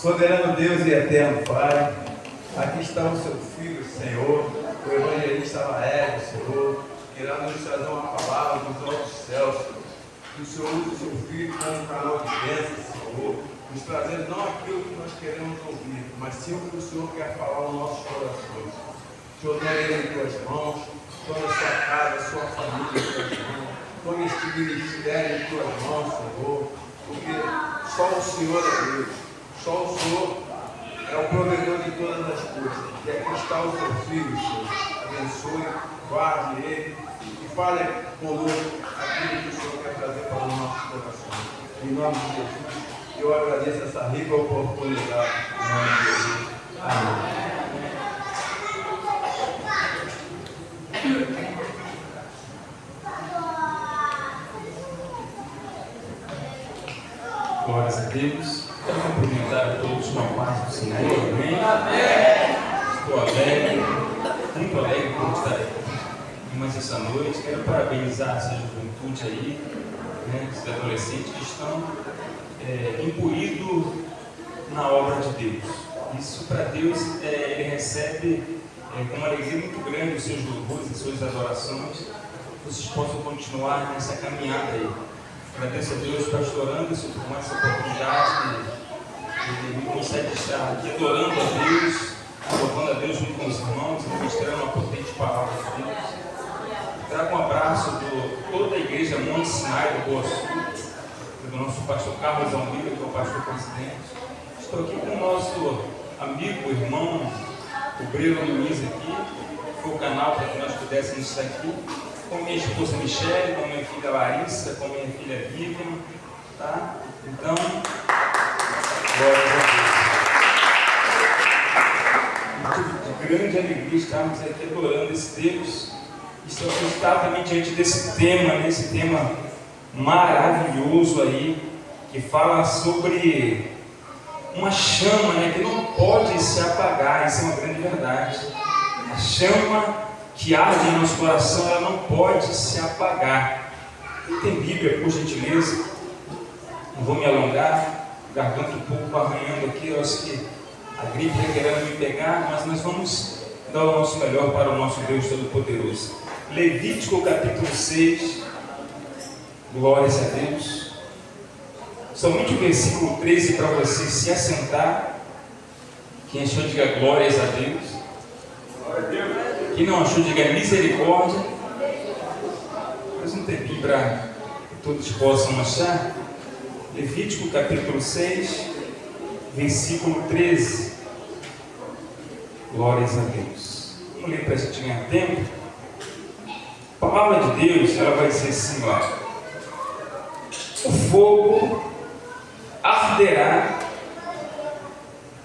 Soberano Deus e eterno Pai, aqui está o seu Filho, Senhor, o evangelista Laércio, Senhor, que irá nos trazer uma palavra dos altos céus, Senhor. Que o Senhor use o seu Filho como um canal de bênção, Senhor, nos trazendo não aquilo que nós queremos ouvir, mas sim o que o Senhor quer falar aos nossos corações. Senhor, toma ele em tuas mãos, toma a sua casa, a sua família em tuas mãos, toma este ministério em tuas mãos, Senhor, porque só o Senhor é Deus. Só o Senhor é o provedor de todas as coisas. E aqui está o seu Filho, Senhor. Abençoe, guarde ele e fale conosco aquilo que o Senhor quer trazer para os nossos corações. Em nome de Jesus, eu agradeço essa rica oportunidade. Em nome de Jesus. Amém. Glórias a Deus. Quero cumprimentar a todos com a paz do Senhor. Amém? Amém. Estou alegre, muito alegre por estar aqui mais essa noite. Quero parabenizar essa juventude aí, né, esses adolescentes que estão imbuídos na obra de Deus. Isso para Deus, Ele recebe com uma alegria muito grande os seus louvores, as suas adorações. Vocês possam continuar nessa caminhada aí. Agradeço a Deus, pastor Anderson, por mais essa oportunidade de ele consegue estar aqui adorando a Deus, louvando a Deus junto com os irmãos, ministrando uma potente palavra de Deus. Trago um abraço de toda a igreja Monte Sinai do Boa Sul, do nosso pastor Carlos Almeida, que é o pastor presidente. Estou aqui com o nosso amigo, irmão, o Breno Luiz aqui, que foi o canal para que nós pudéssemos estar aqui. Com minha esposa Michele, com minha filha Larissa, com minha filha Vivian, tá? Então, glória a Deus. Motivo de grande alegria estarmos aqui adorando esse Deus. Estou exatamente diante desse tema maravilhoso aí, que fala sobre uma chama, né, que não pode se apagar. Isso é uma grande verdade. A chama que arde em nosso coração, ela não pode se apagar. Quem tem Bíblia, por gentileza? Não vou me alongar, garganta um pouco arranhando aqui, eu acho que a gripe está querendo me pegar, mas nós vamos dar o nosso melhor para o nosso Deus Todo-Poderoso. Levítico capítulo 6, glórias a Deus. Somente o versículo 13 para você se assentar. Quem achou, diga glórias a Deus. Glória a Deus. Quem não achou, diga misericórdia. Mais um tempinho para que todos possam achar. Levítico capítulo 6, versículo 13. Glórias a Deus. Vamos ler para a gente ganhar tempo. A palavra de Deus, ela vai ser assim, ó. O fogo arderá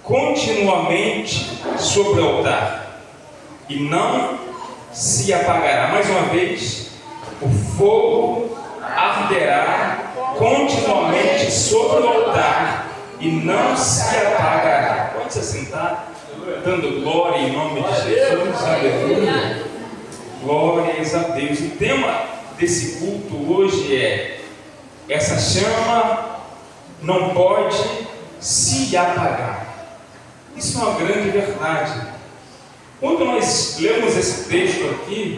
continuamente sobre o altar e não se apagará. Mais uma vez, o fogo arderá continuamente sobre o altar e não se apagará. Pode se assentar, dando glória em nome de Jesus. Aleluia. Glórias a Deus. O tema desse culto hoje é: essa chama não pode se apagar. Isso é uma grande verdade. Quando nós lemos esse texto aqui,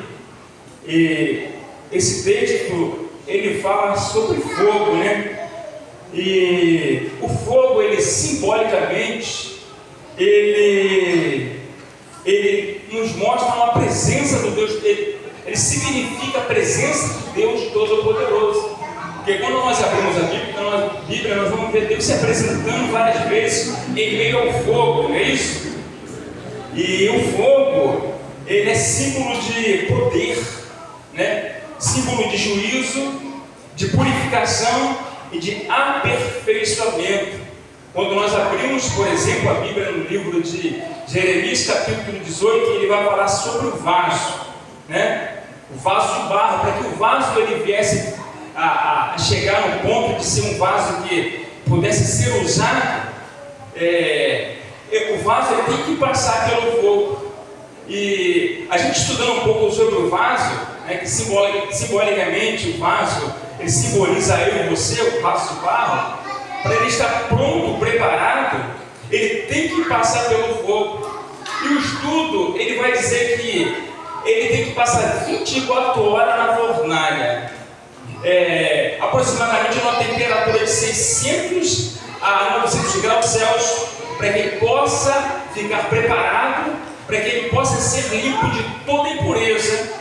esse texto ele fala sobre fogo, né? E o fogo, ele simbolicamente, ele nos mostra uma presença do Deus, ele significa a presença de Deus Todo-Poderoso. Porque quando nós abrimos a Bíblia, nós vamos ver Deus se apresentando várias vezes em meio ao fogo, não é isso? E o fogo, ele é símbolo de poder, né? Símbolo de juízo, de purificação e de aperfeiçoamento. Quando nós abrimos, por exemplo, a Bíblia no livro de Jeremias, capítulo 18, ele vai falar sobre o vaso, né? O vaso de barro, para que o vaso ele viesse a chegar no ponto de ser um vaso que pudesse ser usado, o vaso ele tem que passar pelo fogo. E a gente estudando um pouco sobre o vaso, né, que simbolicamente o vaso ele simboliza eu e você, o vaso de barro, para ele estar pronto, preparado ele tem que passar pelo fogo. E o estudo, ele vai dizer que ele tem que passar 24 horas na fornalha, aproximadamente numa temperatura de 600 a 900 graus Celsius, para que ele possa ficar preparado, para que ele possa ser limpo de toda impureza,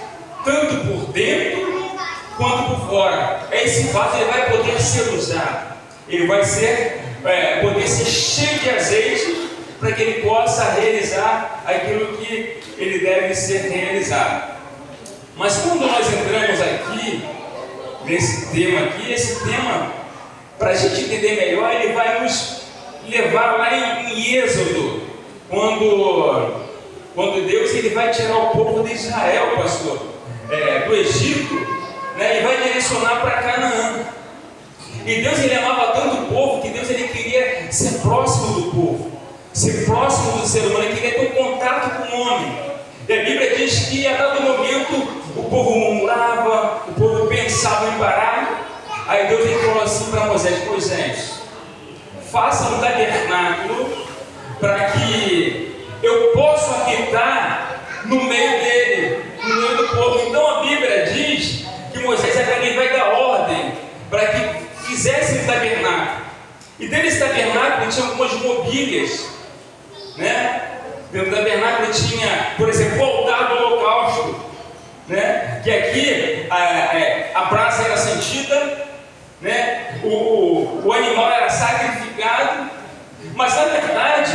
tanto por dentro quanto por fora. Esse vaso ele vai poder ser usado, ele vai poder ser cheio de azeite, para que ele possa realizar aquilo que ele deve ser realizado. Mas quando nós entramos aqui, nesse tema aqui, esse tema, para a gente entender melhor, ele vai nos levar lá em Êxodo, quando Deus ele vai tirar o povo de Israel, pastor, do Egito, né, e vai direcionar para Canaã. E Deus ele amava tanto o povo, que Deus ele queria ser próximo do povo, ser próximo do ser humano, ele queria ter um contato com o homem. E a Bíblia diz que a dado momento o povo murmurava, o povo pensava em parar. Aí Deus ele falou assim para Moisés: faça um tabernáculo para que eu possa habitar no meio dele, no meio do povo. Então a Bíblia diz que Moisés ele vai dar ordem para que fizesse um tabernáculo. E dentro desse tabernáculo tinha algumas mobílias, né? Dentro do tabernáculo tinha, por exemplo, o altar do holocausto, né? Que aqui a brasa era sentida, né? O animal era sacrificado, mas na verdade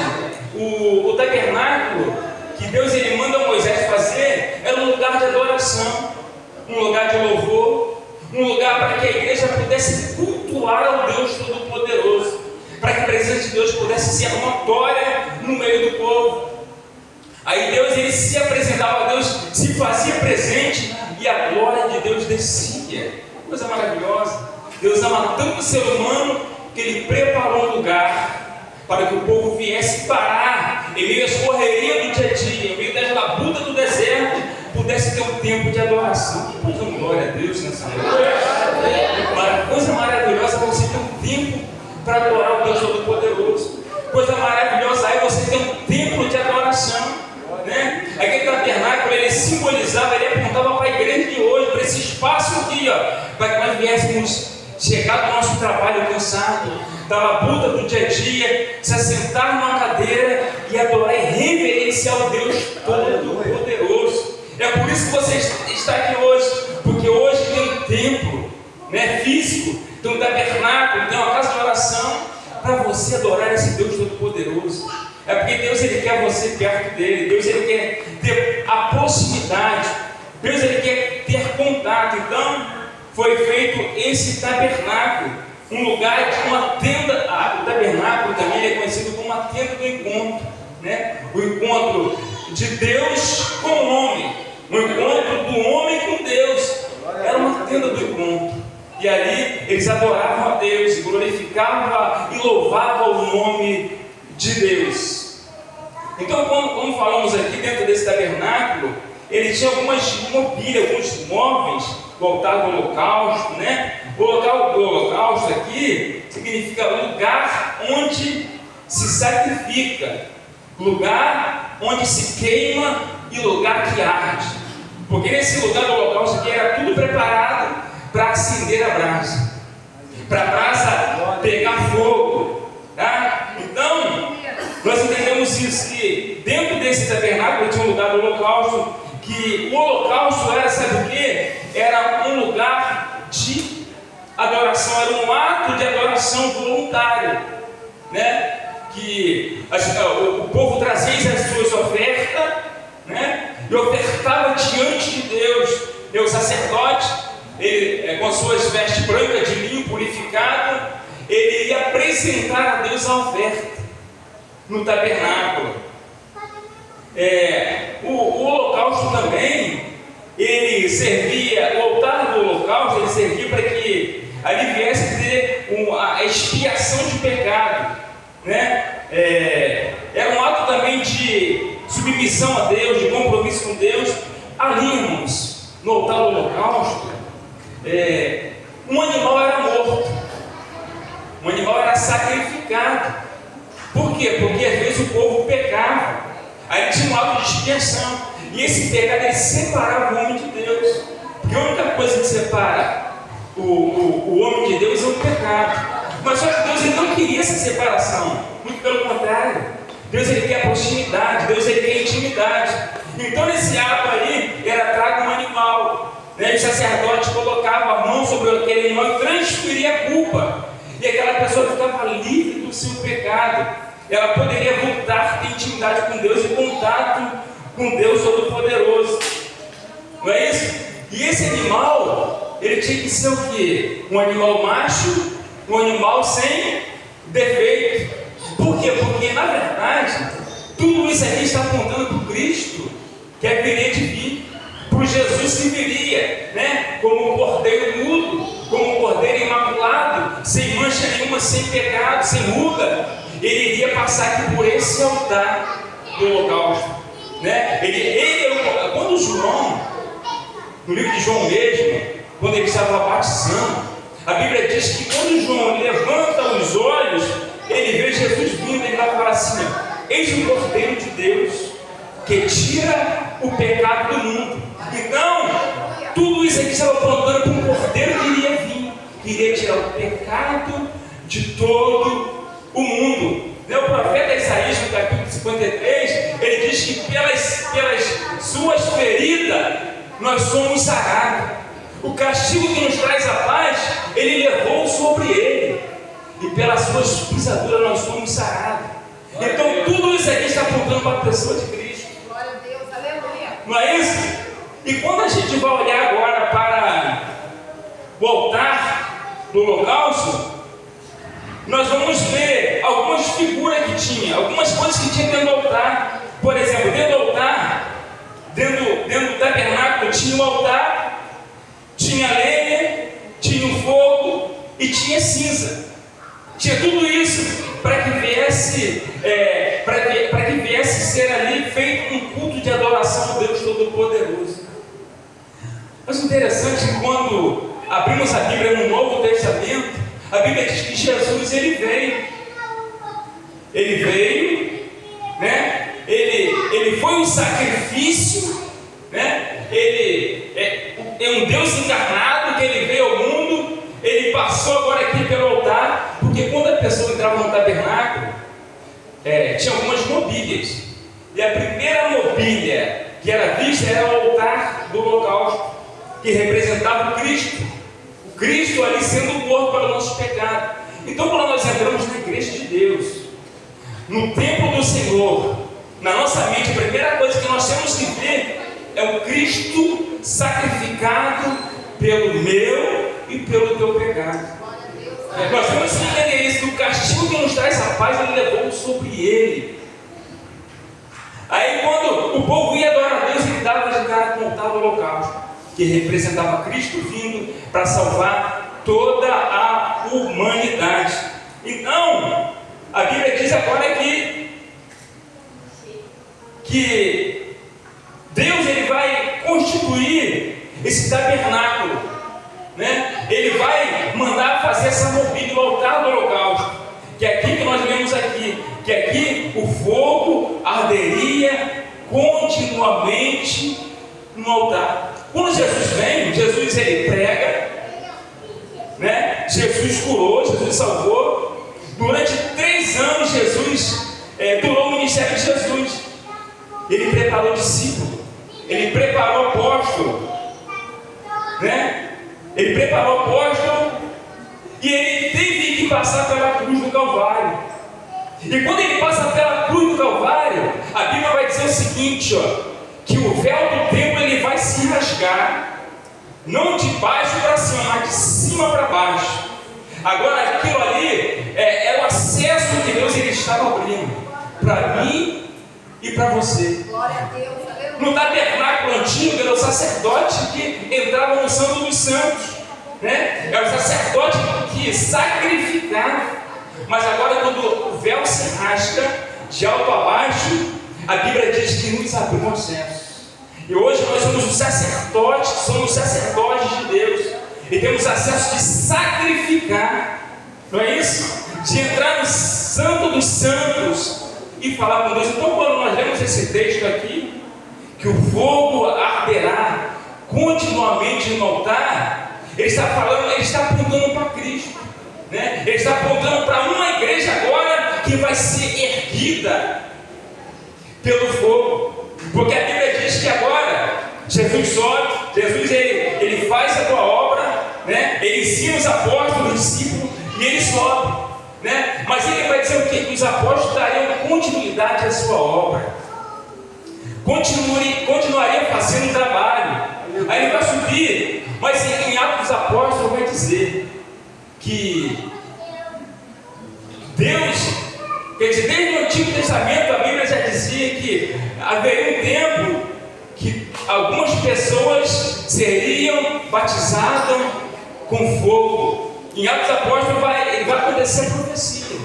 o tabernáculo que Deus ele manda Moisés fazer era um lugar de adoração, um lugar de louvor, um lugar para que a igreja pudesse cultuar ao Deus Todo-Poderoso, para que a presença de Deus pudesse ser notória no meio do povo. Aí Deus ele se apresentava a Deus, se fazia presente e a glória de Deus descia. Coisa maravilhosa. Deus ama tanto o ser humano que ele preparou um lugar para que o povo viesse parar em meio às correrias do dia a dia, em meio das labutas do deserto, pudesse ter um tempo de adoração. Que coisa, glória a Deus nessa noite. Coisa maravilhosa você ter um tempo para adorar o Deus Todo-Poderoso. Coisa maravilhosa aí você ter um templo de adoração, né? Aquele tabernáculo ele simbolizava, ele apontava para a igreja de hoje, para esse espaço aqui, para que nós viéssemos chegar do nosso trabalho cansado, da labuta do dia a dia, se assentar numa cadeira e adorar e reverenciar o Deus Todo-Poderoso. É por isso que você está aqui hoje, porque hoje tem um templo, né, físico, tem um tabernáculo, tem uma casa de oração para você adorar esse Deus Todo-Poderoso. É porque Deus ele quer você perto dele, Deus ele quer ter a proximidade, Deus ele quer ter contato. Então foi feito esse tabernáculo, um lugar de uma tenda. O tabernáculo também é conhecido como uma tenda do encontro, né? O encontro de Deus com o homem, o encontro do homem com Deus. Era uma tenda do encontro. E ali eles adoravam a Deus, glorificavam e louvavam o nome de Deus. Então, como falamos aqui dentro desse tabernáculo, ele tinha algumas mobílias, alguns móveis, o altar do holocausto, né? O local do holocausto aqui significa lugar onde se sacrifica, lugar onde se queima e lugar que arde. Porque nesse lugar do holocausto aqui era tudo preparado para acender a brasa, para a brasa pegar fogo, tá? Então, nós entendemos isso, que dentro desse tabernáculo tinha um lugar do holocausto, que o holocausto era, sabe o que? Era um lugar de adoração, era um ato de adoração voluntário, né? Que o povo trazia as suas ofertas, né? E ofertava diante de Deus. E o sacerdote, ele, com as suas vestes brancas de linho purificado, ele ia apresentar a Deus a oferta no tabernáculo. O holocausto também, ele servia, o altar do holocausto, ele servia para que ali viesse ter a expiação de pecado, né? Era um ato também de submissão a Deus, de compromisso com Deus. Ali, irmãos, no altar do holocausto, um animal era morto, um animal era sacrificado. Por quê? Porque às vezes o povo pecava. Aí tinha um ato de expiação. E esse pecado ele separava o homem de Deus. Porque a única coisa que separa o homem de Deus é o pecado. Mas só que Deus ele não queria essa separação. Muito pelo contrário. Deus ele quer proximidade, Deus ele quer intimidade. Então nesse ato aí era trago um animal. Né? O sacerdote colocava a mão sobre aquele animal e transferia a culpa. E aquela pessoa ficava livre do seu pecado. Ela poderia voltar a ter intimidade com Deus e contato com Deus Todo-Poderoso. Não é isso? E esse animal, ele tinha que ser o quê? Um animal macho, um animal sem defeito. Por quê? Porque, na verdade, tudo isso aqui está apontando para o Cristo, que é viria de vir, para o Jesus que viria, né? Como um cordeiro mudo, como um cordeiro imaculado, sem mancha nenhuma, sem pecado, sem ruga. Ele iria passar aqui por esse altar do holocausto, né? Quando João, no livro de João mesmo, quando ele estava batizando, a Bíblia diz que quando João levanta os olhos, ele vê Jesus vindo, ele vai falar assim: eis o Cordeiro de Deus que tira o pecado do mundo. Então, tudo isso aqui estava apontando para um Cordeiro que iria vir, que iria tirar o pecado de todo o mundo. O profeta Isaías, no capítulo 53, ele diz que pelas suas feridas nós somos sarados. O castigo que nos traz a paz, ele levou sobre ele, e pelas suas pisaduras nós somos sarados. Então tudo isso aqui está apontando para a pessoa de Cristo. Glória a Deus, aleluia. Não é isso? E quando a gente vai olhar agora para o altar do holocausto, nós vamos ver algumas figuras que tinha, algumas coisas que tinha dentro do altar. Por exemplo, dentro do altar, dentro do tabernáculo, tinha um altar, tinha lenha, tinha um fogo e tinha cinza. Tinha tudo isso para que viesse ser ali feito um culto de adoração ao Deus Todo-Poderoso. Mas o interessante é que quando abrimos a Bíblia no Novo Testamento, a Bíblia diz que Jesus ele veio, né? Ele foi um sacrifício, né? Ele é um Deus encarnado que ele veio ao mundo. Ele passou agora aqui pelo altar, porque quando a pessoa entrava no tabernáculo, tinha algumas mobílias, e a primeira mobília que era vista era o altar do holocausto, que representava o Cristo. Cristo ali sendo morto para o nosso pecado. Então, quando nós entramos na igreja de Deus, no templo do Senhor, na nossa mente, a primeira coisa que nós temos que ver é o Cristo sacrificado pelo meu e pelo teu pecado. Nós temos que entender isso, que o castigo que nos traz a paz, ele levou sobre ele. Aí, quando o povo ia adorar a Deus, ele dava de cara com o altar do holocausto, que representava Cristo vindo para salvar toda a humanidade. Então, a Bíblia diz agora que Deus ele vai constituir esse tabernáculo, né? Ele vai mandar fazer essa mobília do altar do holocausto, que é aqui que nós vemos aqui, que aqui o fogo arderia continuamente no altar. Quando Jesus vem, Jesus ele prega, né? Jesus curou, Jesus salvou. Durante 3 anos Jesus durou o ministério de Jesus. Ele preparou discípulo, ele preparou apóstolo, né? Ele preparou apóstolo e ele teve que passar pela cruz do Calvário. E quando ele passa pela cruz do Calvário, a Bíblia vai dizer o seguinte, que o véu do templo ele vai se rasgar, não de baixo para cima, mas de cima para baixo. Agora aquilo ali é o acesso que Deus ele estava abrindo para mim e para você. Glória a Deus, aleluia. No tabernáculo antigo era o sacerdote que entrava no Santo dos Santos, né? Era o sacerdote que sacrificava. Mas agora quando o véu se rasga de alto a baixo, a Bíblia diz que nos abriu um acesso. E hoje nós somos os sacerdotes de Deus. E temos acesso de sacrificar. Não é isso? de entrar no Santo dos Santos e falar com Deus. Então, quando nós lemos esse texto aqui, que o fogo arderá continuamente no altar, ele está falando, ele está apontando para Cristo, né? Ele está apontando para uma igreja agora que vai ser erguida pelo fogo, porque a Bíblia diz que agora Jesus sobe, Jesus ele faz a tua obra, né? Ele ensina os apóstolos, os discípulos, e ele sobe, né? Mas ele vai dizer o quê? Que os apóstolos dariam continuidade à sua obra, continuariam fazendo o trabalho. Aí ele vai subir, mas em Atos dos Apóstolos vai dizer que Deus, quer dizer, desde o Antigo Testamento a Bíblia já dizia que haveria um tempo que algumas pessoas seriam batizadas com fogo. Em Atos dos Apóstolos vai acontecer a profecia.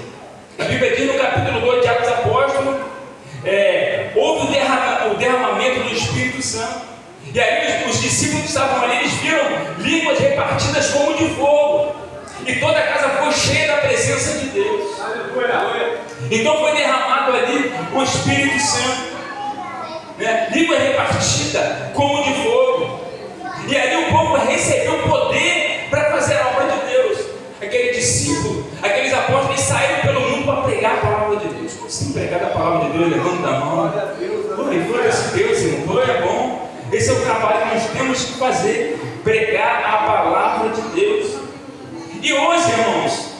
A Bíblia diz no capítulo 2 de Atos dos Apóstolos, houve o derramamento do Espírito Santo. E aí os discípulos que estavam ali, eles viram línguas repartidas como de fogo. E toda a casa foi cheia da presença de Deus. Então foi derramado ali o Espírito Santo, né? Língua repartida como de fogo. E ali o povo recebeu poder para fazer a obra de Deus. Aquele discípulo, aqueles apóstolos, eles saíram pelo mundo para pregar a palavra de Deus. Se pregar a palavra de Deus, levanta a mão. Glória a Deus, irmão, glória é bom. Esse é o trabalho que nós temos que fazer, pregar a palavra de Deus. E hoje, irmãos,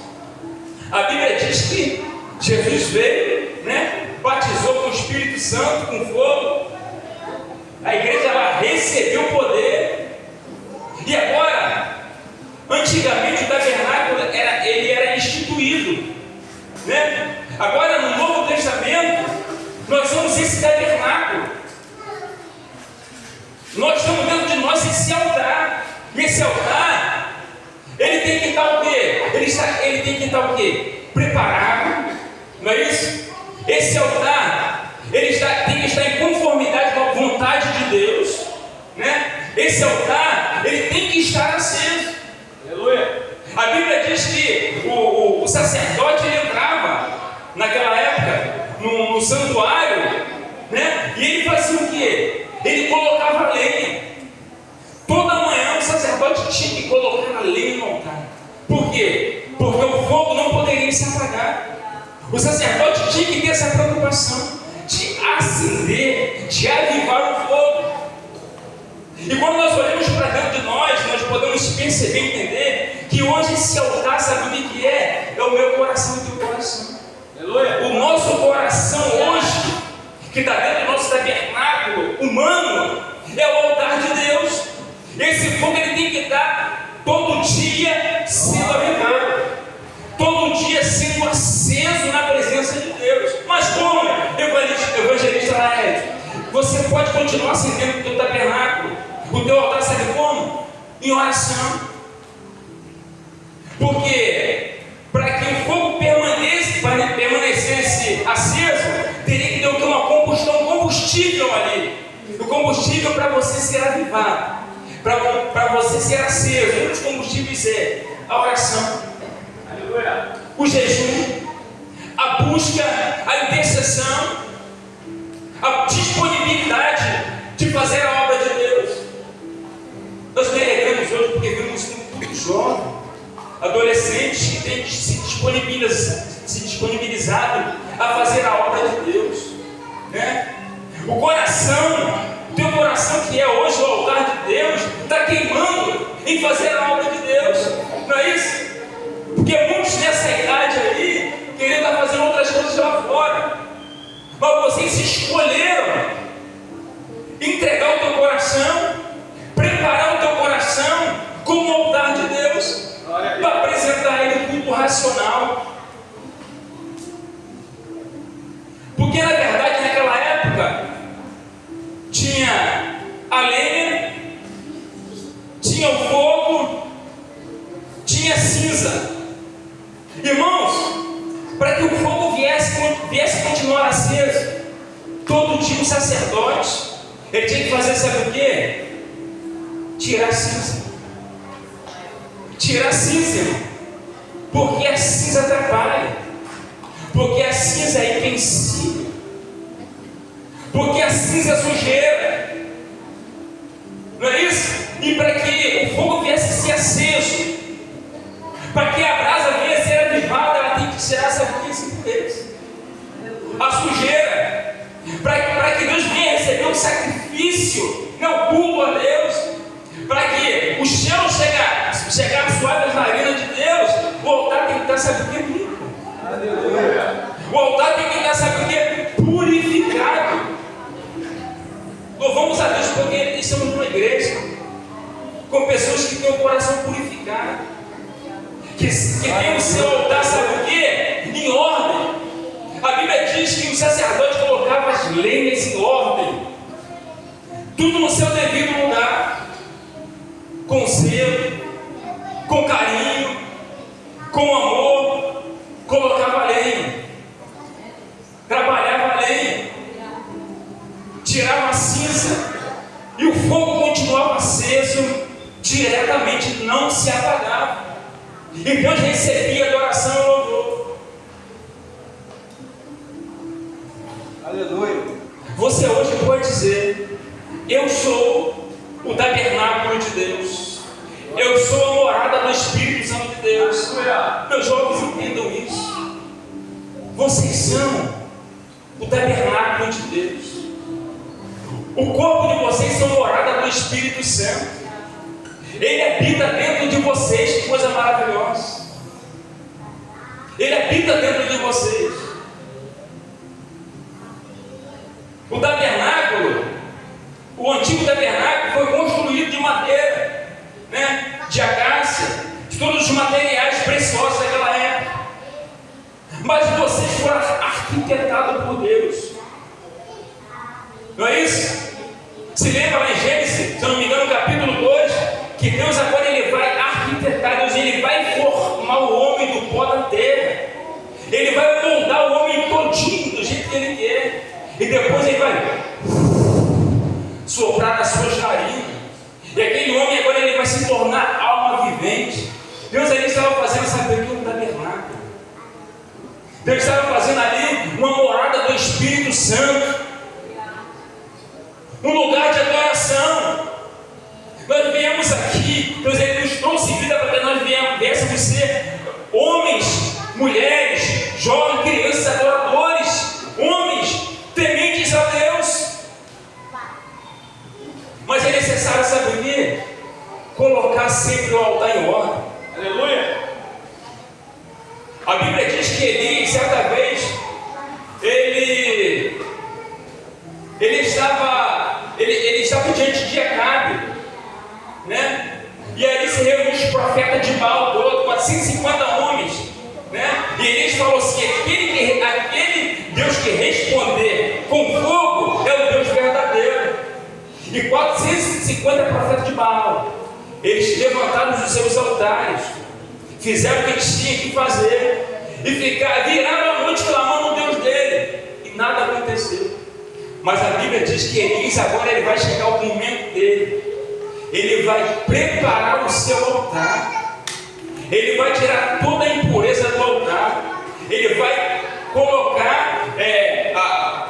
a Bíblia diz que Jesus veio, né? Batizou com o Espírito Santo, com fogo. A igreja ela recebeu poder. E agora, antigamente o tabernáculo era instituído, né? Agora no Novo Testamento nós somos esse tabernáculo. Nós estamos dentro de nós esse altar. E esse altar, ele tem que estar o quê? Ele tem que estar o quê? Preparado, não é isso? Esse altar, tem que estar em conformidade com a vontade de Deus, né? Esse altar, ele tem que estar aceso. Aleluia. A Bíblia diz que o sacerdote ele entrava naquela época no santuário, né? E ele fazia o quê? Ele colocava lenha. Toda manhã o sacerdote tinha que colocar a lenha no altar. Por quê? Porque o fogo não poderia se apagar. O sacerdote tinha que ter essa preocupação de acender, de avivar o fogo. E quando nós olhamos para dentro de nós podemos perceber e entender que hoje esse altar, sabe o que é? É o meu coração e o teu coração. Aleluia. O nosso coração hoje, que está dentro do nosso tabernáculo humano, é o altar de Deus. Esse fogo ele tem que estar todo dia sendo avivado, todo dia sendo aceso na presença de Deus. Mas como, evangelista Laércio, você pode continuar acendendo o teu tabernáculo, o teu altar, sabe como? Em oração. Porque para que o fogo permanecesse aceso, teria que ter uma combustão, um combustível ali. O combustível para você ser avivado, para você ser aceso. Um dos combustíveis é a oração, o jejum, a busca, a intercessão, a disponibilidade de fazer a obra de Deus. Nós me alegramos hoje porque vimos um grupo jovem, adolescentes que têm se disponibilizado a fazer a obra de Deus, né? O coração, o teu coração que é hoje o altar de Deus, está queimando em fazer a obra de Deus, não é isso? Porque muitos nessa idade aí queriam estar fazendo outras coisas lá fora, mas vocês escolheram entregar o teu coração, preparar o teu coração como altar de Deus, para apresentar ele culto racional. Porque na verdade naquela época tinha a lenha, tinha o fogo, tinha cinza. Irmãos, para que o fogo viesse continuar aceso, todo dia o sacerdote ele tinha que fazer, sabe o quê? Tirar a cinza. Tirar a cinza, irmão. Porque a cinza atrapalha. Porque a cinza é invencível. Porque a cinza é sujeira. Não é isso? E para que o fogo viesse a ser aceso, para que a brasa venha a ser avivada, ela tem que tirar essa impureza, a sujeira. Para que Deus venha receber um sacrifício, não culto a Deus. Para que o cheiro chegar suave às narinas de Deus, o altar tem que estar, sabe o que? Limpo. O altar tem que estar, sabe o que? Purificado. Louvamos a Deus porque estamos numa igreja com pessoas que têm o coração purificado, que tem o seu altar, sabe o que? Em ordem. A Bíblia diz que o sacerdote colocava as lenhas em ordem, tudo no seu devido lugar, com zelo, com carinho, com amor. Colocava a lenha, trabalhava a lenha, tirava a cinza, e o fogo continuava aceso diretamente, não se apagava. E Deus recebia adoração e louvor. Aleluia. Você hoje pode dizer: eu sou o tabernáculo de Deus. Eu sou a morada do Espírito Santo de Deus. Meus jovens entendam isso. Vocês são o tabernáculo de Deus. O corpo de vocês são morada do Espírito Santo. Ele habita dentro de vocês. Que coisa maravilhosa. Ele habita dentro de vocês. O tabernáculo, o antigo tabernáculo, foi construído de madeira, né? De acácia, de todos os materiais preciosos daquela época. Mas vocês foram arquitetados por Deus. Não é isso? Se lembra lá em Gênesis, se eu não me engano, no capítulo 2, que Deus agora ele vai arquitetar, Deus ele vai formar o homem do pó da terra. Ele vai moldar o homem todinho do jeito que ele quer. E depois ele vai soprar nas suas narinas. E aquele homem agora ele vai se tornar alma vivente. Deus ali estava fazendo essa abertura do tabernáculo. Deus estava fazendo ali uma morada do Espírito Santo, um lugar de adoração. Nós viemos aqui, Deus ele nos trouxe vida para que nós viéssemos ser homens, mulheres, jovens, crianças, adoradores, homens tementes a Deus. Mas é necessário, sabe o quê? Colocar sempre o altar em ordem. Aleluia! A Bíblia diz que Eli, certa vez, ele estava diante de Acabe, né? E aí se reuniu os profetas de Baal todo, 450 homens, né? E eles falou assim: aquele Deus que responder com fogo é o Deus verdadeiro. E 450 profetas de Baal, eles levantaram os seus altares, fizeram o que eles tinham que fazer, e viraram a noite clamando o Deus dele, e nada aconteceu. Mas a Bíblia diz que Elias agora ele vai chegar ao momento dele. Ele vai preparar o seu altar. Ele vai tirar toda a impureza do altar. Ele vai colocar,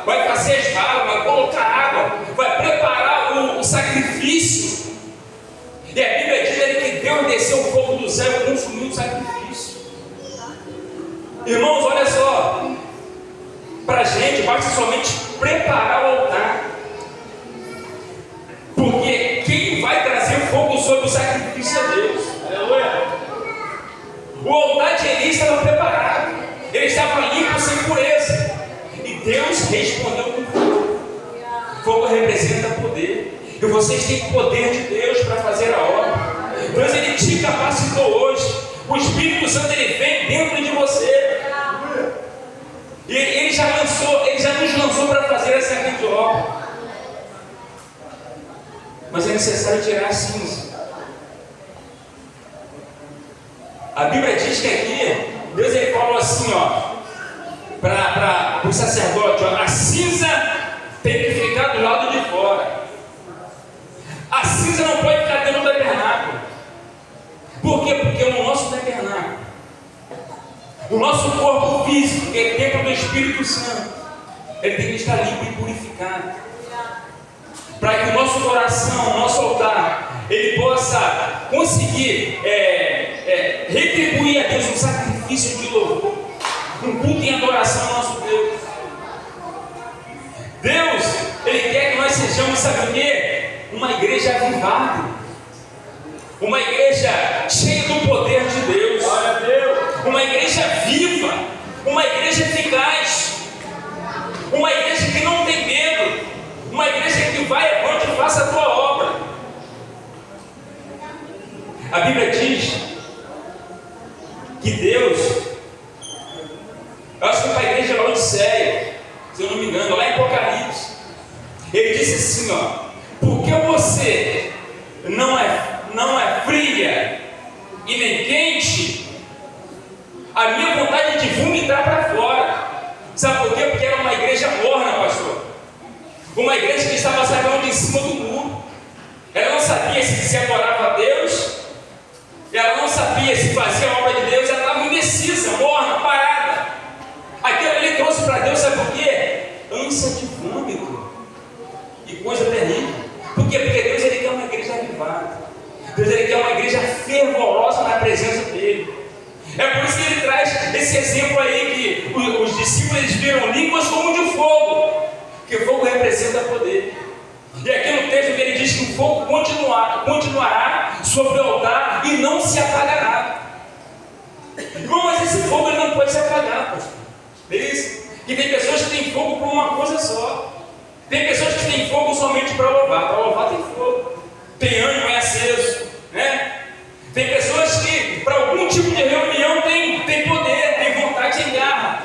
vai fazer as valas, vai colocar água, vai preparar o sacrifício. E a Bíblia diz que Deus desceu o fogo do céu e consumiu o sacrifício. Irmãos, olha só. Para a gente basta somente preparar o altar. Porque quem vai trazer fogo sobre o sacrifício é Deus. Aleluia. O altar de Elias estava preparado. Ele estava limpo, sem pureza. E Deus respondeu com fogo. Fogo representa poder. E vocês têm poder de Deus para fazer a obra. Deus ele te capacitou hoje. O Espírito Santo ele vem dentro de você. E ele já nos lançou para fazer essa grande obra. Mas é necessário tirar a cinza. A Bíblia diz que aqui, Deus ele falou assim, para o sacerdote, a cinza tem que ficar do lado de fora. A cinza não pode ficar dentro do tabernáculo. Por quê? Porque o nosso tabernáculo O nosso corpo físico, que é templo do Espírito Santo, ele tem que estar limpo e purificado, para que o nosso coração, o nosso altar, ele possa conseguir retribuir a Deus um sacrifício de louvor, um culto em adoração ao nosso Deus. Deus, Ele quer que nós sejamos, sabe o quê? Uma igreja avivada, uma igreja cheia do poder de Deus, uma igreja viva, uma igreja eficaz, uma igreja que não tem medo, uma igreja que vai avante e faça a tua obra. A Bíblia diz que Deus, eu acho que para a igreja de Laodiceia, se eu não me engano, lá em Apocalipse, ele disse assim, ó: porque você não é fria e nem quente, a minha vontade é de vomitar para fora. Sabe por quê? Porque era uma igreja morna, pastor. Uma igreja que estava, sabe onde? Em cima do muro. Ela não sabia se adorava a Deus, ela não sabia se fazia a obra de Deus, ela estava indecisa, morna, parada. Aquilo ali trouxe para Deus, sabe por quê? Ânsia de vômito e coisa terrível. Por quê? Porque Deus, ele quer uma igreja avivada. Deus, ele quer uma igreja fervorosa na presença dele. É por isso que ele traz esse exemplo aí, que os discípulos, eles viram línguas como de fogo, porque fogo representa poder. E aqui no texto ele diz que o fogo continuará sobre o altar e não se apagará. Irmão, mas esse fogo ele não pode se apagar, pastor. É isso? Que tem pessoas que têm fogo por uma coisa só. Tem pessoas que têm fogo somente para louvar. Para louvar tem fogo, tem ânimo, é aceso, né? Tem pessoas que para algum tipo de reunião tem poder, tem vontade, tem garra.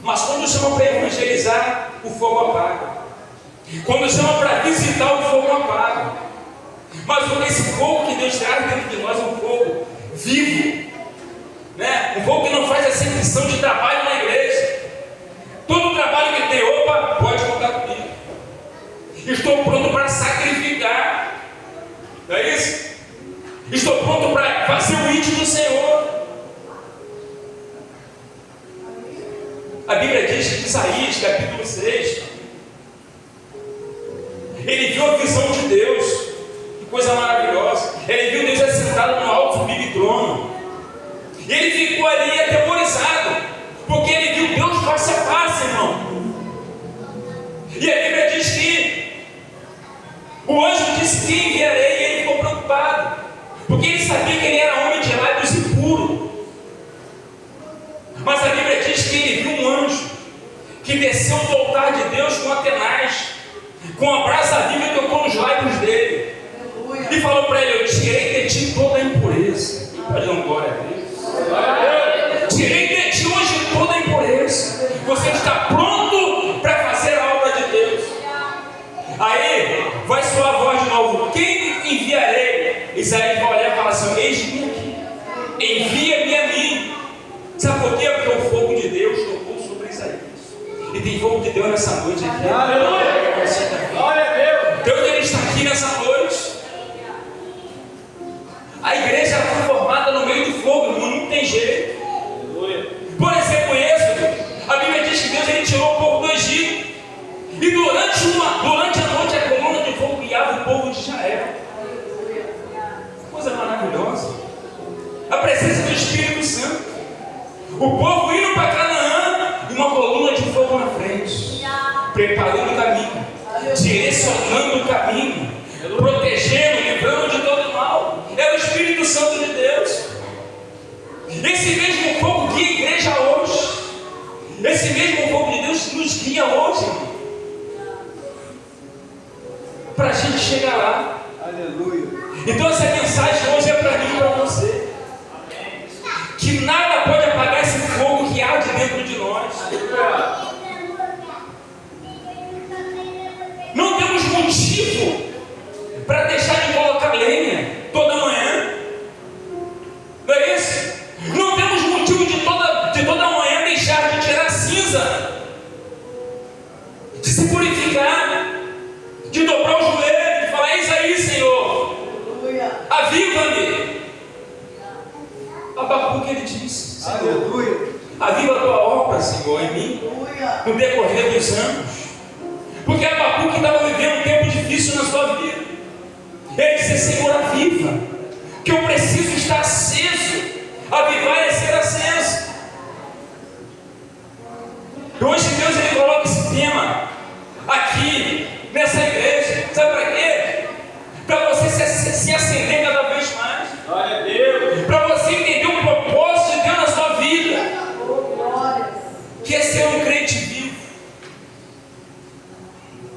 Mas quando chamam para evangelizar, o fogo apaga. Quando chamam para visitar, o fogo apaga. Mas esse fogo que Deus traz dentro de nós é um fogo vivo, né? Um fogo que não faz acepção de trabalho na igreja. Todo trabalho que tem, opa, pode contar comigo. Estou pronto para sacrificar. Não é isso? Estou pronto para fazer o íntimo do Senhor. A Bíblia diz que em Isaías, capítulo 6, ele viu a visão de Deus. Que coisa maravilhosa. Ele viu Deus assentado no alto sublime trono. E ele ficou ali atemorizado, porque ele viu Deus face a face, irmão. E a Bíblia diz que o anjo disse: quem enviarei? E ele ficou preocupado, porque ele sabia que ele era homem de lábios impuros. Mas a Bíblia diz que ele viu um anjo que desceu do altar de Deus com Atenaz, com a brasa viva, e tocou nos lábios dele e falou para ele: eu tirei de ti toda a impureza. Pode dar um glória a Deus. Tirei de ti hoje toda a impureza. Você está pronto para fazer a obra de Deus. Aí vai soar a voz de novo: quem enviarei? Isaías vai olhar e falar assim: eis-me aqui, envia-me a mim. Sabe por quê? Porque o fogo de Deus tocou sobre Isaías. E tem fogo de Deus nessa noite aqui. Glória a Deus. Deus, ele está aqui nessa noite. A igreja foi formada no meio do fogo, não tem jeito. Por exemplo, em Êxodo, a Bíblia diz que Deus, ele tirou o povo do Egito. E durante a noite a coluna de fogo guiava o povo de Israel. Coisa maravilhosa. A presença do Espírito Santo. O povo indo para Canaã e uma coluna de fogo na frente, preparando o caminho, direcionando o caminho, protegendo, livrando de todo mal. É o Espírito Santo de Deus. Esse mesmo fogo guia a igreja hoje. Esse mesmo fogo de Deus nos guia hoje, para a gente chegar lá. Aleluia. Então essa mensagem hoje é para mim e para você. Que nada pode apagar esse fogo que arde dentro de nós. Não temos motivo para deixar de colocar lenha toda manhã. Não é isso? Não temos motivo de toda manhã deixar de tirar cinza, de se purificar, de dobrar o joelho, de falar: eis aí, Senhor, aviva-me. Abacuque, ele disse: Aleluia. Aviva a tua obra, Senhor, em mim, no decorrer dos anos. Porque Abacuque estava vivendo um tempo difícil na sua vida. Ele disse: Senhor, aviva, que eu preciso estar aceso. Avivar é ser aceso. E hoje Deus ele coloca esse tema aqui nessa igreja. Sabe para quê? Para você se acender cada vez mais. Glória a Deus. Para você entender o propósito de Deus na sua vida, que é ser um crente vivo.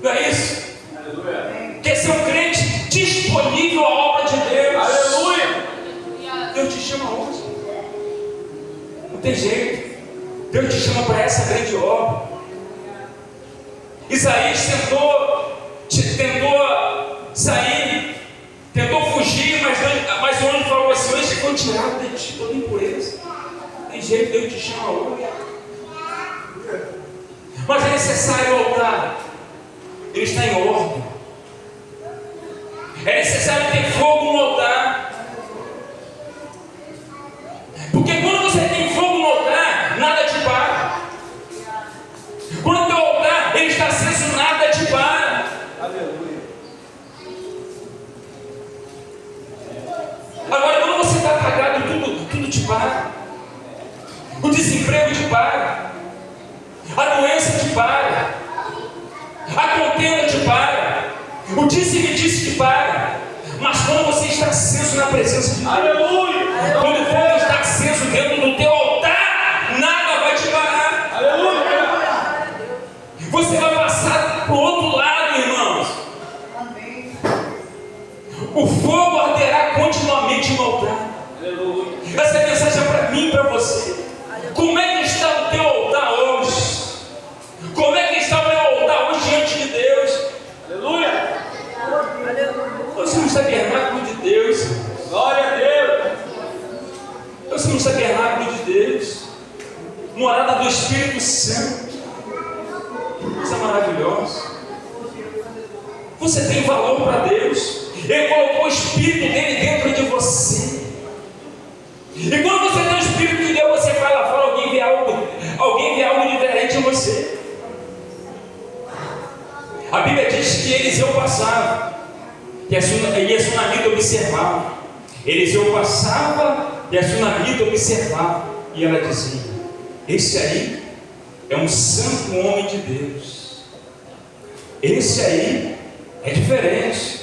Não é isso? Aleluia. Que é ser um crente disponível à obra de Deus. Aleluia. Deus te chama hoje. Não tem jeito. Deus te chama para essa grande obra. Isaías tentou sair, tentou fugir, mas o anjo falou assim: hoje foi tirado de ti toda impureza. Não tem jeito, Deus te chama hoje. Mas é necessário o altar. Ele está em ordem. É necessário ter fogo no altar. Porque quando você tem fogo no altar, nada te para. Quando o teu altar ele está aceso, nada te para. Aleluia. Agora, quando você está apagado, tudo te para. O desemprego te para. A doença te para. A contenda te para. O disse-me-disse te para. Mas quando você está aceso na presença de Deus, Aleluia. quando o fogo está aceso dentro do teu altar, nada vai te parar. Aleluia. Você vai passar para o outro lado, irmãos. O fogo arderá continuamente no altar. Aleluia. Essa mensagem é para mim e para você. Como é que está o teu altar hoje? Como é que está o meu altar hoje diante de Deus? Aleluia. Nós somos tabernáculo de Deus. Glória a Deus. Nós somos tabernáculo de Deus. Morada do Espírito Santo. Coisa maravilhosa. Você tem valor para Deus. Ele colocou o Espírito dele dentro de você. E quando você tem o Espírito de Deus, você vai lá fora, alguém vê algo diferente em você. A Bíblia diz que Eliseu passava, e a sunamita observava. Eliseu passava e a sunamita observava. E ela dizia: esse aí é um santo homem de Deus. Esse aí é diferente.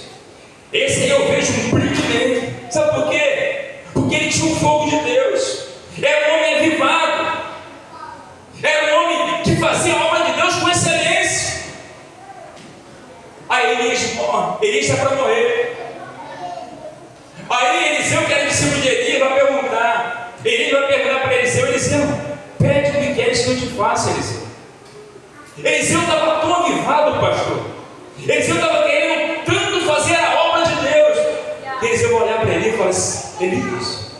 Esse aí eu vejo um brilho nele. Sabe por quê? Porque ele tinha o fogo de Deus. Era um homem avivado. Era um homem que fazia a obra de Deus com excelência. Aí Elias morre. Elias está para morrer. Aí Eliseu, que era discípulo de Elias, vai perguntar. Elias vai perguntar para Eliseu: Eliseu, pede o que queres que eu te faça, Eliseu. Eliseu estava tão avivado, pastor. Eliseu estava querendo tanto fazer a obra de Deus, que Eliseu vai olhar para ele e falar assim: Elias,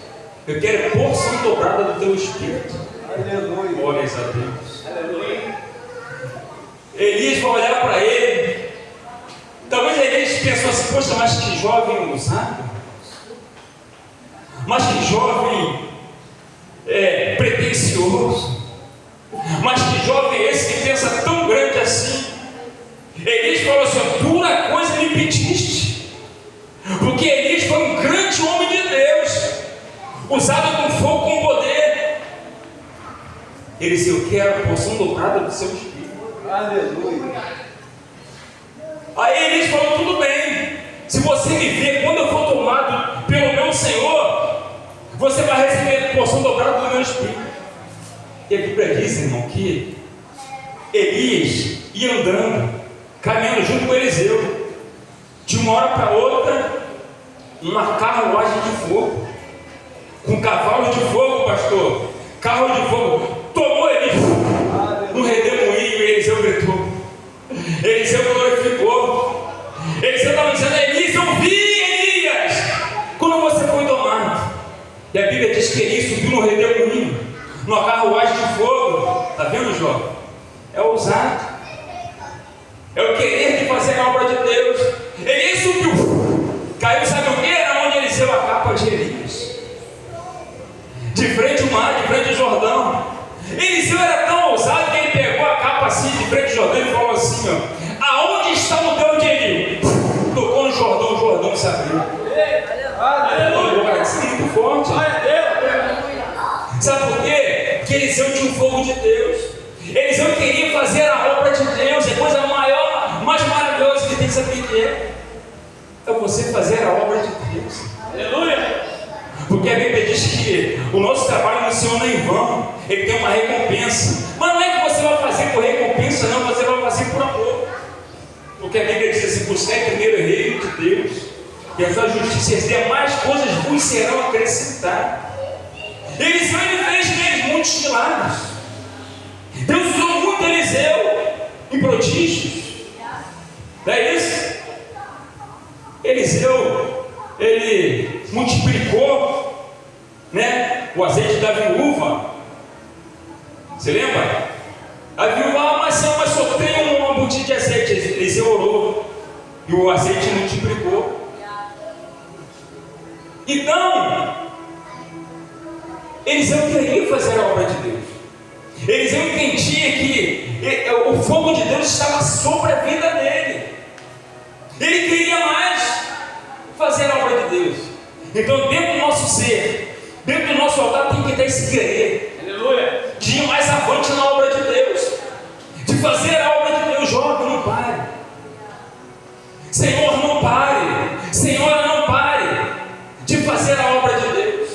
eu quero porção dobrada do teu espírito. Aleluia. Glórias a Deus. Aleluia. Elias vai olhar para ele. Talvez Elias pensou assim: poxa, mas que jovem ousado, mas que jovem pretensioso, mas que jovem esse que pensa tão grande assim. Elias falou assim: dura coisa me pediste. Porque Elias foi um grande homem de Deus, usado com fogo, com poder. Ele disse: eu quero a porção dobrada do seu espírito. Aleluia. Aí Elias falou: tudo bem, se você me ver quando eu for tomado pelo meu Senhor, você vai receber a porção dobrada do meu espírito. E a Bíblia diz, irmão, que Elias ia andando, caminhando junto com Eliseu. De uma hora para outra, uma carruagem de fogo, com cavalo de fogo, pastor, carro de fogo, tomou Elias no redemoinho. E Eliseu gritou, Eliseu glorificou. Eliseu estava dizendo: Elias, eu vi Elias quando você foi tomado. E a Bíblia diz que Elias subiu no redemoinho, numa carruagem de fogo. Está vendo, Jó? É ousado. É o querer de fazer a obra de Deus. Elias subiu, caiu, sabe o que? Era onde Eliseu, a capa de Elias, de frente ao mar, de frente ao Jordão. de frente ao Jordão e falou assim, ó, aonde está o Deus de Eli? Tocou no Jordão, o Jordão se abriu. Aleluia! Isso é muito forte. Sabe por quê? Porque Eliseu tinha o fogo de Deus. Eliseu queria fazer a obra de Deus. É a coisa maior, mais maravilhosa que tem, saber o que é? É você fazer a obra de Deus. Aleluia! Porque a Bíblia diz que o nosso trabalho no Senhor não é em vão. Ele tem uma recompensa. Mas não é que você vai fazer por recompensa, não. Você vai fazer por amor. Porque a Bíblia diz assim, buscar primeiro o reino de Deus e a sua justiça, e as demais coisas vos serão acrescentadas. Eliseu, ele fez mesmo muitos milagres. Deus usou muito Eliseu em prodígios. Não é isso? Eliseu, ele multiplicou, né, o azeite da viúva. Você lembra? A viúva, mas só tem uma botija de azeite. Eliseu orou e o azeite multiplicou. Então, Eliseu queria fazer a obra de Deus. Eliseu entendia que o fogo de Deus estava sobre a vida dele. Ele queria mais fazer a obra de Deus. Então, dentro do nosso ser, dentro do nosso altar, tem que ter esse querer. Aleluia! De ir mais avante na obra de Deus, de fazer a obra de Deus. Jovem, não pare. Senhor, não pare. Senhora, não pare de fazer a obra de Deus,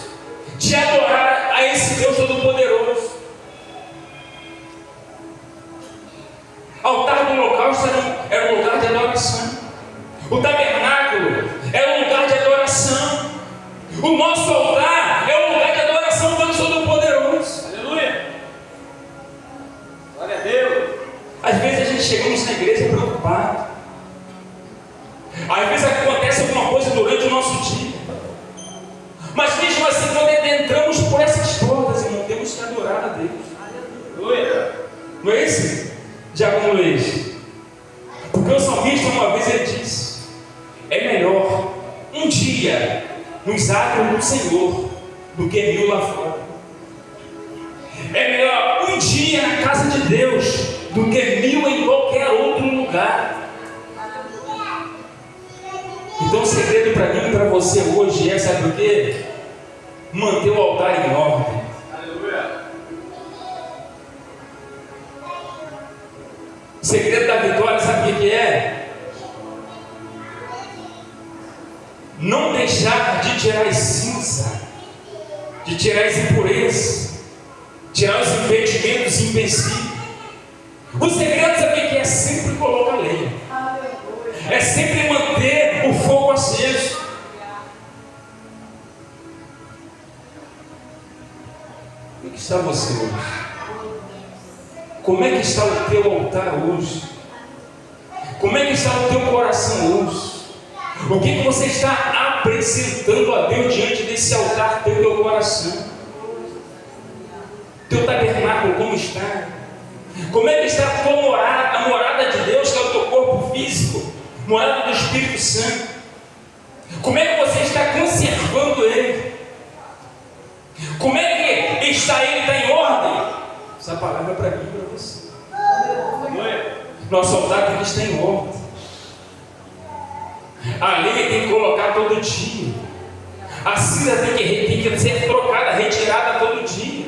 de adorar a esse Deus Todo-Poderoso. Altar do holocausto era um lugar de adoração. O tabernáculo era um lugar de adoração. O nosso altar é um lugar de adoração do Deus Todo-Poderoso. Aleluia! Glória a Deus! Às vezes a gente chegamos na igreja preocupado. Às vezes acontece alguma coisa durante o nosso dia. Mas mesmo assim, quando entramos por essas portas, irmão, temos que adorar a Deus. Aleluia! Não é isso, Diácono Luiz? Porque o salmista uma vez ele disse: é melhor um dia nos átrios do Senhor do que 1000 lá fora. É melhor um dia na casa de Deus do que 1000 em qualquer outro lugar. Então o segredo para mim e para você hoje é, sabe o quê? Manter o altar em ordem. Aleluia. O segredo da vitória, sabe o que é? Não deixar de tirar as cinzas, de tirar as impurezas, tirar os impedimentos impensados. O segredo, sabe o que é? Sempre colocar lenha. É sempre manter o fogo aceso. Como é que está você hoje? Como é que está o teu altar hoje? Como é que está o teu coração hoje? O que você está apresentando a Deus diante desse altar do teu coração? Teu tabernáculo como está? Como é que está a tua morada, a morada de Deus, que é o teu corpo físico, morada do Espírito Santo? Como é que você está conservando ele? Como é que está ele? Está em ordem? Essa palavra é para mim e para você. Nosso altar tem que estar em ordem. A lenha tem que colocar todo dia. A cinza tem que ser trocada, retirada todo dia.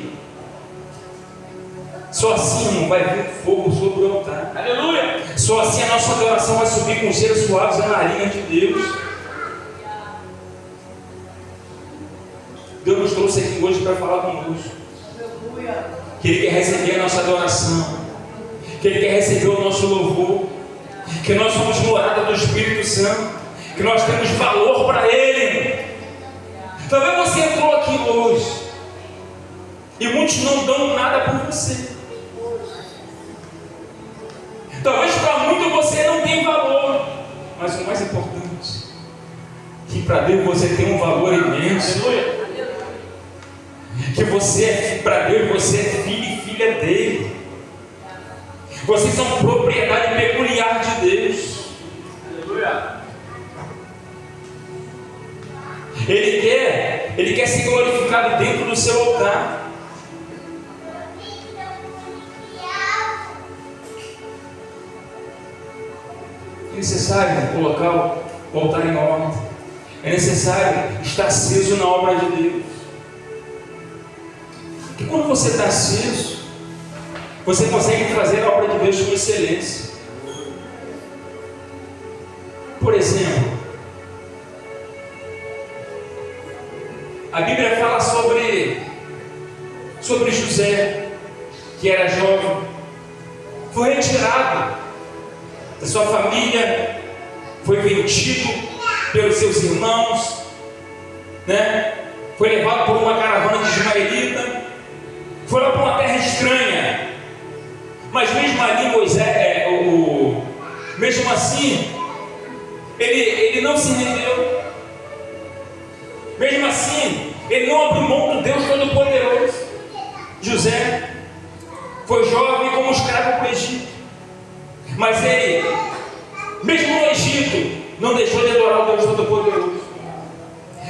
Só assim não vai vir fogo sobre o altar. Aleluia! Só assim a nossa adoração vai subir com cheiros suaves à narina de Deus. Deus nos trouxe aqui hoje para falar conosco. Que Ele quer receber a nossa adoração, que Ele quer receber o nosso louvor, que nós somos morada do Espírito Santo, que nós temos valor para Ele. Talvez você entrou aqui hoje e muitos não dão nada por você. Talvez para muitos você não tem valor, mas o mais importante, que para Deus você tem um valor imenso. Que você para Deus você é filho e filha dele. Vocês são propriedade peculiar de Deus. Aleluia. Ele quer ser glorificado dentro do seu altar. É necessário colocar o altar em ordem. É necessário estar aceso na obra de Deus. Porque quando você está aceso, você consegue fazer a obra de Deus com excelência. Por exemplo, a Bíblia fala sobre José, que era jovem, foi retirado da sua família, foi vendido pelos seus irmãos, né? Foi levado por uma caravana de ismaelita, foi lá para uma terra estranha, mas mesmo ali mesmo assim, ele não se rendeu, mesmo assim, ele não abriu mão do Deus Todo-Poderoso. José foi jovem como escravo para o Egito, mas ele, mesmo no Egito, não deixou de adorar o Deus Todo-Poderoso.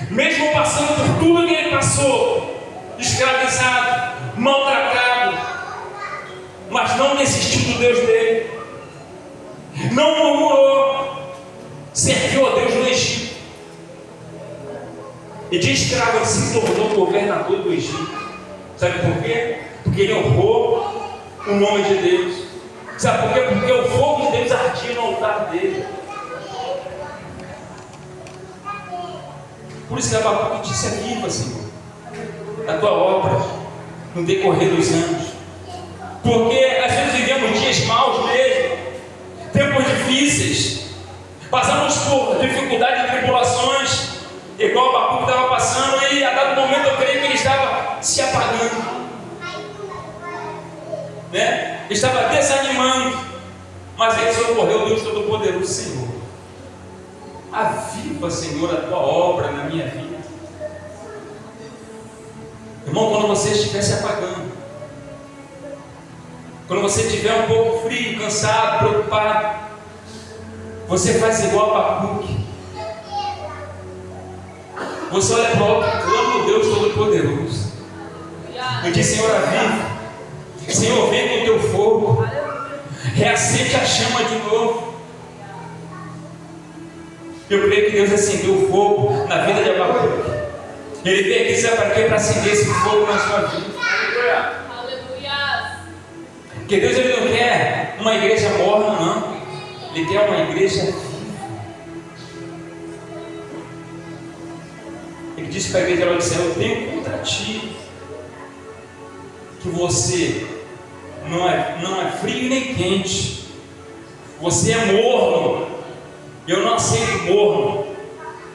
Mesmo passando por tudo que ele passou, escravizado, maltratado, mas não desistiu do Deus dele, não murmurou, serviu a Deus no Egito, e de escravo ele se tornou governador do Egito. Sabe por quê? Porque ele honrou o nome de Deus. Sabe por quê? Porque o fogo de Deus ardia no altar dele. Por isso que Abacuque disse: aviva, Senhor, a tua obra no decorrer dos anos. Porque às vezes vivemos dias maus mesmo, tempos difíceis, passamos por dificuldades e tribulações, igual Abacuque estava passando, e a dado momento eu creio que ele estava se apagando, né? Estava desanimando, mas ele socorreu o Deus Todo-Poderoso. Senhor, aviva, Senhor, a tua obra na minha vida. Irmão, quando você estiver se apagando, quando você estiver um pouco frio, cansado, preocupado, você faz igual a Abacuque. Você olha para o alto, clama o Deus Todo-Poderoso e diz: Senhor, aviva, Senhor, vem com o teu fogo, reacende a chama de novo. Eu creio que Deus acendeu o fogo na vida de Abacuque. Ele veio aqui, sabe para quê? Para acender esse fogo na sua vida. Aleluia. Porque Deus, ele não quer uma igreja morna, não. Ele quer uma igreja viva. Ele disse para a igreja lá do céu: eu tenho contra ti que você não é frio nem quente, você é morno. Eu não aceito morno,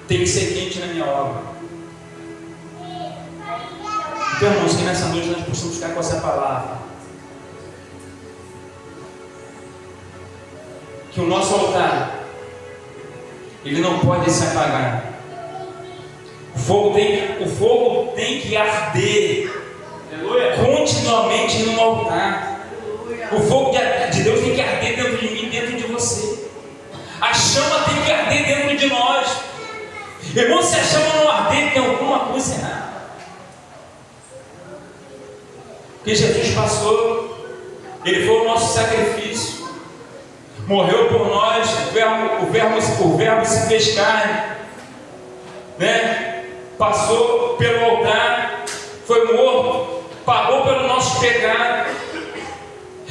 tem que ser quente na minha obra. Então, irmãos, que nessa noite nós possamos ficar com essa palavra, que o nosso altar, ele não pode se apagar. O fogo tem que arder continuamente no altar. O fogo de Deus tem que arder dentro de mim, dentro de você. A chama tem que arder dentro de nós. Irmão, se a chama não arder, tem alguma coisa errada. Porque Jesus passou, ele foi o nosso sacrifício, morreu por nós, o verbo se fez carne, né? Passou pelo altar, foi morto, pagou pelo nosso pecado.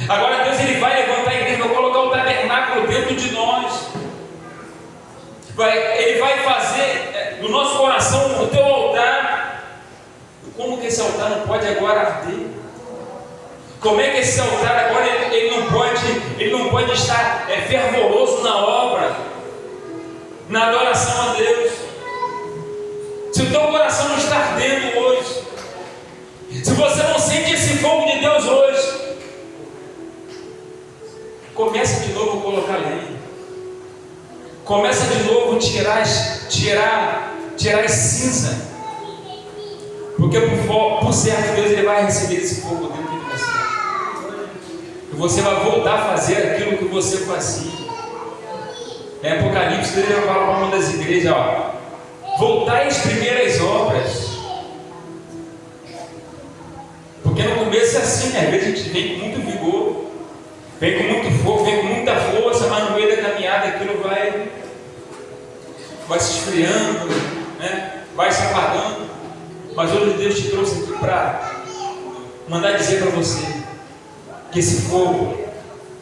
Agora Deus, ele vai levantar a igreja, vai colocar o tabernáculo dentro de nós. Ele vai fazer do nosso coração o teu altar. Como que esse altar não pode agora arder? Como é que esse altar agora ele não pode estar fervoroso na obra, na adoração a Deus? Se o teu coração não está ardendo hoje, se você não sente esse fogo de Deus hoje, começa de novo a colocar lenha. Começa de novo a tirar cinza. Porque por certo Deus, ele vai receber esse fogo dentro de você. E você vai voltar a fazer aquilo que você fazia. Em Apocalipse, Deus vai falar para uma das igrejas: ó, voltai às primeiras obras. Porque no começo é assim, né? Às vezes a gente vem com muito vigor, vem com muito fogo, vem com muita força, mas no meio da caminhada aquilo vai vai se esfriando, né? Vai se apagando. Mas hoje Deus te trouxe aqui para mandar dizer para você que esse fogo,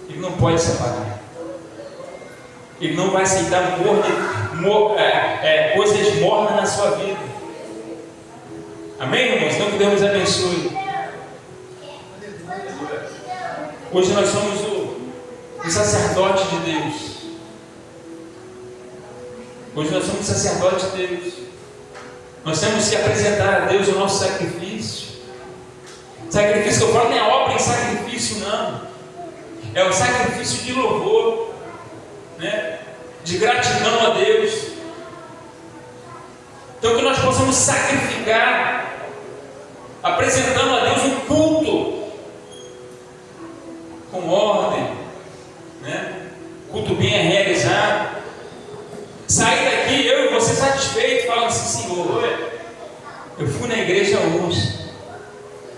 ele não pode se apagar. Ele não vai aceitar coisas mornas na sua vida. Amém, irmãos? Então que Deus nos abençoe. Hoje nós somos o sacerdote de Deus. Hoje nós somos sacerdotes de Deus. Nós temos que apresentar a Deus o nosso sacrifício. Sacrifício que eu falo não é obra em sacrifício, não. É o sacrifício de louvor, né? De gratidão a Deus. Então que nós possamos sacrificar, apresentando a Deus um culto com ordem, né? Culto bem realizado. Sair daqui, eu e você satisfeito, falando assim: Senhor, eu fui na igreja hoje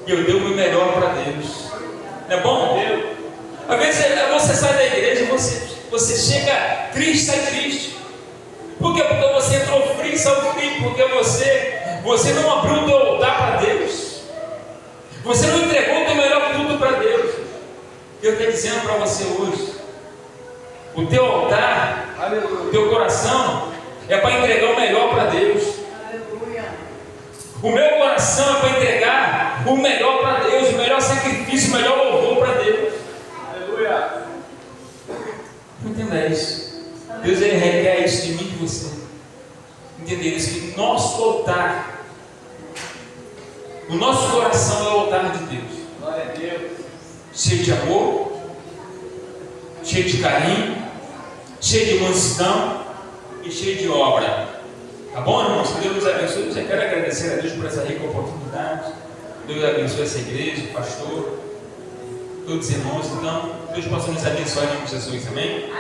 e eu dei o meu melhor para Deus. Não é bom? Às vezes você sai da igreja e você chega triste, sai triste. Por quê? Porque você entrou frio, saiu frio. Porque você não abriu o teu altar para Deus. Você não entregou o teu melhor culto para Deus. Eu estou dizendo para você hoje: o teu altar, o teu coração é para entregar o melhor para Deus. Aleluia. O meu coração é para entregar o melhor para Deus, o melhor sacrifício, o melhor louvor para Deus. Aleluia. Entenda isso. Deus, ele requer isso de mim e de você. Entender isso, que nosso altar, o nosso coração é o altar de Deus. Glória a Deus. Cheio de amor, cheio de carinho, cheio de mansidão e cheio de obra. Tá bom, irmãos? Que Deus nos abençoe. Eu já quero agradecer a Deus por essa rica oportunidade. Deus abençoe essa igreja, o pastor, todos os irmãos. Então, Deus possa nos abençoar em nome de Jesus. Amém?